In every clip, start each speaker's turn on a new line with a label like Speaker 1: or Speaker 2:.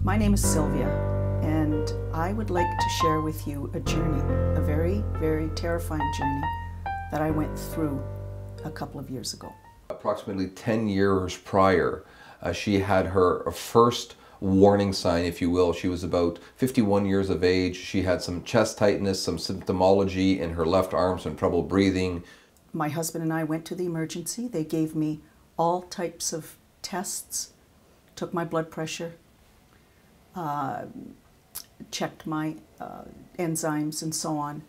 Speaker 1: My name is Sylvia, and I would like to share with you a journey, a very, very terrifying journey that I went through a couple of years ago.
Speaker 2: Approximately 10 years prior, she had her first warning sign, if you will. She was about 51 years of age. She had some chest tightness, some symptomology in her left arm, some trouble breathing.
Speaker 1: My husband and I went to the emergency. They gave me all types of tests, took my blood pressure, checked my enzymes and so on,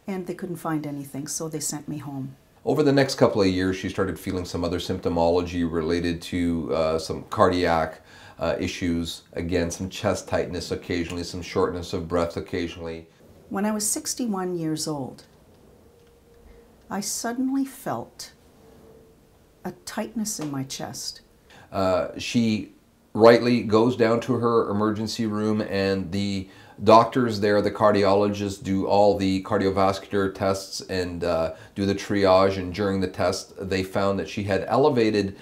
Speaker 1: and they couldn't find anything, so they sent me home.
Speaker 2: Over the next couple of years, she started feeling some other symptomology related to some cardiac issues, again, some chest tightness occasionally, some shortness of breath occasionally.
Speaker 1: When I was 61 years old, I suddenly felt a tightness in my chest.
Speaker 2: She rightly goes down to her emergency room, and the doctors there, the cardiologists, do all the cardiovascular tests and do the triage, and during the test they found that she had elevated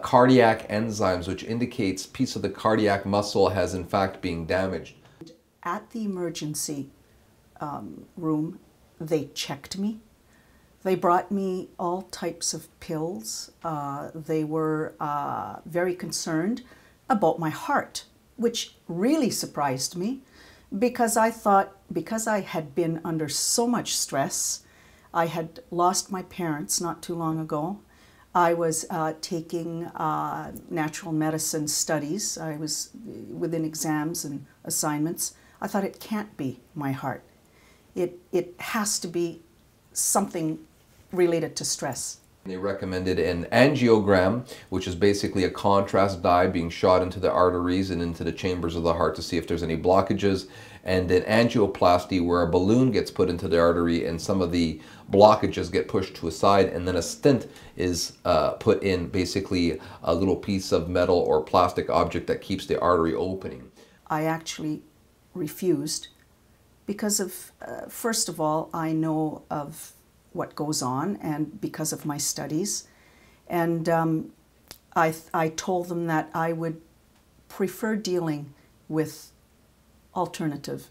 Speaker 2: cardiac enzymes, which indicates a piece of the cardiac muscle has in fact been damaged.
Speaker 1: At the emergency room, they checked me. They brought me all types of pills. They were very concerned about my heart, which really surprised me, because I thought, because I had been under so much stress, I had lost my parents not too long ago. I was taking natural medicine studies. I was within exams and assignments. I thought, it can't be my heart. It has to be something related to stress.
Speaker 2: They recommended an angiogram, which is basically a contrast dye being shot into the arteries and into the chambers of the heart to see if there's any blockages, and an angioplasty, where a balloon gets put into the artery and some of the blockages get pushed to a side, and then a stent is put in, basically a little piece of metal or plastic object that keeps the artery opening.
Speaker 1: I actually refused because of, first of all, I know of what goes on, and because of my studies, and I told them that I would prefer dealing with alternative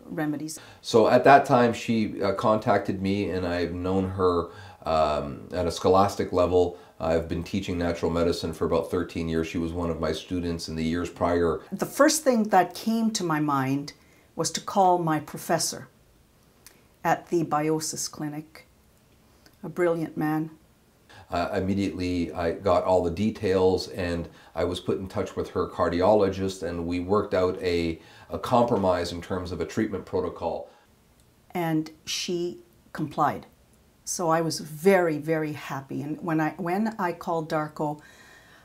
Speaker 1: remedies.
Speaker 2: So at that time she contacted me, and I've known her at a scholastic level. I've been teaching natural medicine for about 13 years. She was one of my students in the years prior.
Speaker 1: The first thing that came to my mind was to call my professor at the Biosis Clinic, a brilliant man.
Speaker 2: Immediately I got all the details, and I was put in touch with her cardiologist, and we worked out a compromise in terms of a treatment protocol. And
Speaker 1: she complied. So I was very, very happy. And when I called Darko,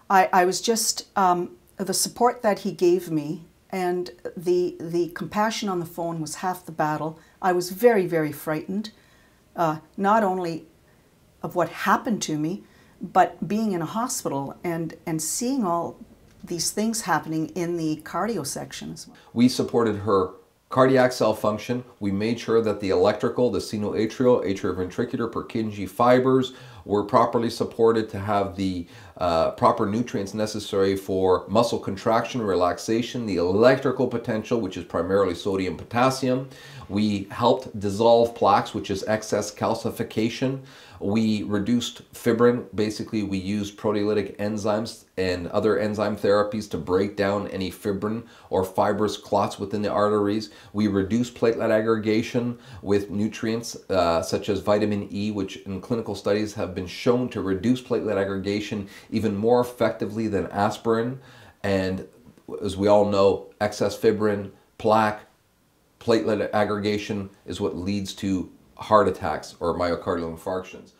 Speaker 1: I was just, the support that he gave me and the compassion on the phone was half the battle. I was very, very frightened, not only of what happened to me, but being in a hospital and seeing all these things happening in the cardio sections.
Speaker 2: We supported her cardiac cell function. We made sure that the electrical, the sinoatrial, atrioventricular, Purkinje fibers were properly supported to have the proper nutrients necessary for muscle contraction, relaxation, the electrical potential, which is primarily sodium, potassium. We helped dissolve plaques, which is excess calcification. We reduced fibrin. Basically, we used proteolytic enzymes and other enzyme therapies to break down any fibrin or fibrous clots within the arteries. We reduced platelet aggregation with nutrients such as vitamin E, which in clinical studies have been shown to reduce platelet aggregation even more effectively than aspirin. And as we all know, excess fibrin, plaque, platelet aggregation is what leads to heart attacks or myocardial infarctions.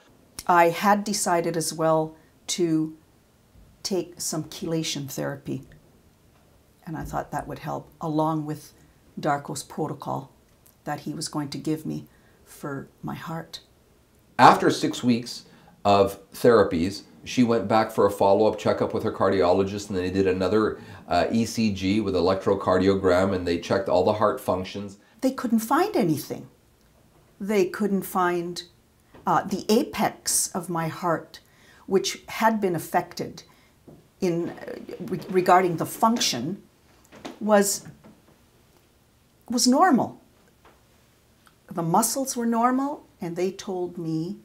Speaker 1: I had decided as well to take some chelation therapy, and I thought that would help, along with Darko's protocol that he was going to give me for my heart.
Speaker 2: After 6 weeks of therapies, she went back for a follow-up checkup with her cardiologist, and they did another ECG with electrocardiogram, and they checked all the heart functions.
Speaker 1: They couldn't find anything. They couldn't find the apex of my heart, which had been affected in regarding the function was normal. The muscles were normal, and they told me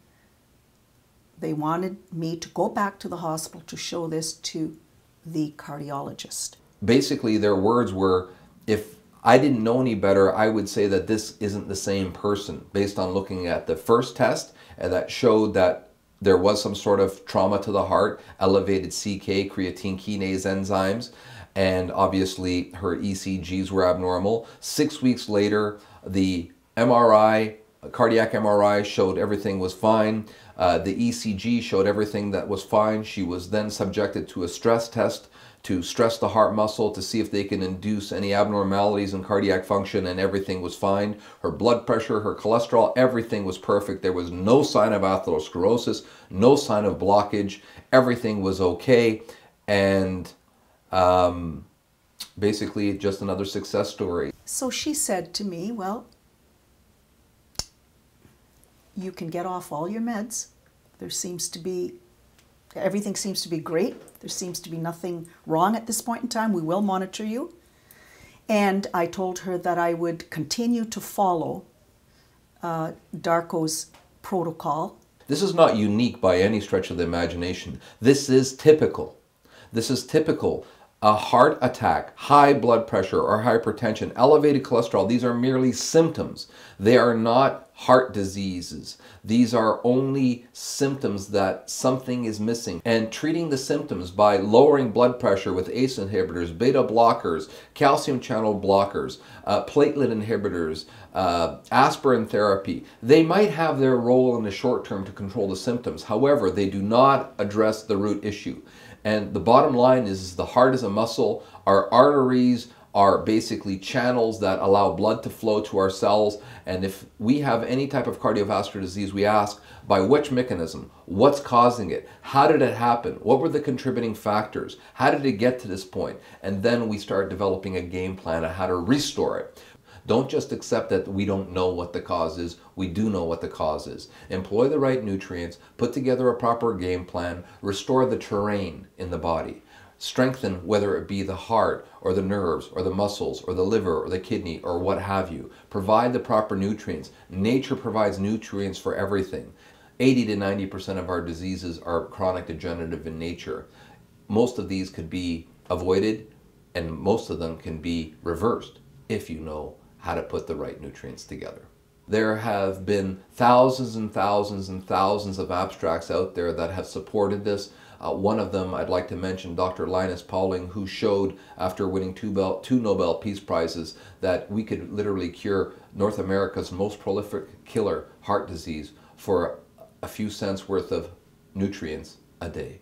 Speaker 1: they wanted me to go back to the hospital to show this to the cardiologist.
Speaker 2: Basically, their words were, if I didn't know any better, I would say that this isn't the same person, based on looking at the first test, and that showed that there was some sort of trauma to the heart, elevated CK, creatine kinase enzymes, and obviously her ECGs were abnormal. 6 weeks later, the MRI, cardiac MRI, showed everything was fine. The ECG showed everything that was fine. She was then subjected to a stress test to stress the heart muscle to see if they can induce any abnormalities in cardiac function, and everything was fine. Her blood pressure, her cholesterol, everything was perfect. There was no sign of atherosclerosis, no sign of blockage. Everything was okay, and basically just another success story.
Speaker 1: So she said to me, well, you can get off all your meds. Everything seems to be great. There seems to be nothing wrong at this point in time. We will monitor you. And I told her that I would continue to follow Darko's protocol.
Speaker 2: This is not unique by any stretch of the imagination. This is typical. This is typical. A heart attack, high blood pressure or hypertension, elevated cholesterol, these are merely symptoms. They are not heart diseases. These are only symptoms that something is missing. And treating the symptoms by lowering blood pressure with ACE inhibitors, beta blockers, calcium channel blockers, platelet inhibitors, aspirin therapy, they might have their role in the short term to control the symptoms. However, they do not address the root issue. And the bottom line is the heart is a muscle. Our arteries are basically channels that allow blood to flow to our cells. And if we have any type of cardiovascular disease, we ask, by which mechanism? What's causing it? How did it happen? What were the contributing factors? How did it get to this point? And then we start developing a game plan on how to restore it. Don't just accept that we don't know what the cause is. We do know what the cause is. Employ the right nutrients, put together a proper game plan, restore the terrain in the body. Strengthen, whether it be the heart or the nerves or the muscles or the liver or the kidney or what have you. Provide the proper nutrients. Nature provides nutrients for everything. 80 to 90% of our diseases are chronic degenerative in nature. Most of these could be avoided, and most of them can be reversed if you know how to put the right nutrients together. There have been thousands and thousands and thousands of abstracts out there that have supported this. One of them I'd like to mention, Dr. Linus Pauling, who showed after winning two Nobel Peace Prizes that we could literally cure North America's most prolific killer, heart disease, for a few cents worth of nutrients a day.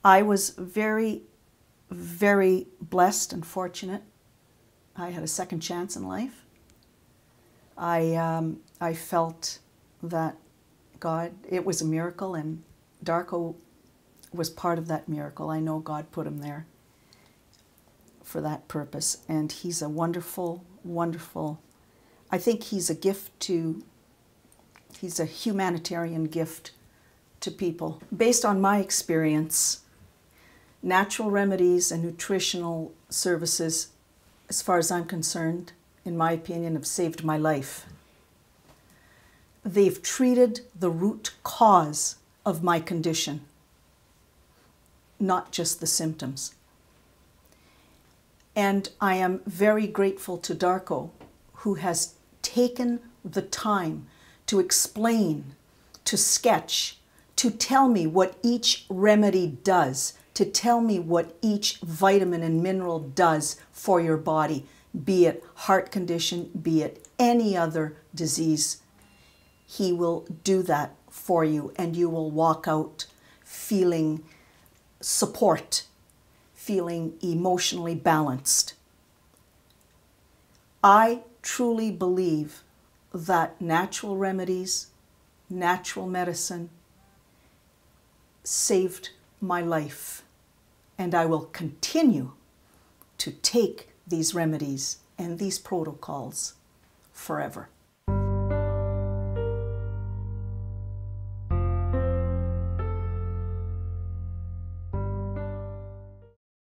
Speaker 1: I was very, very blessed and fortunate. I had a second chance in life. I felt that God, it was a miracle, and Darko was part of that miracle. I know God put him there for that purpose, and he's a wonderful, wonderful, I think he's a gift to, he's a humanitarian gift to people. Based on my experience, natural remedies and nutritional services, as far as I'm concerned, in my opinion, have saved my life. They've treated the root cause of my condition, not just the symptoms. And I am very grateful to Darko, who has taken the time to explain, to sketch, to tell me what each remedy does, to tell me what each vitamin and mineral does for your body, be it heart condition, be it any other disease. He will do that for you, and you will walk out feeling support, feeling emotionally balanced. I truly believe that natural remedies, natural medicine saved my life, and I will continue to take these remedies and these protocols forever.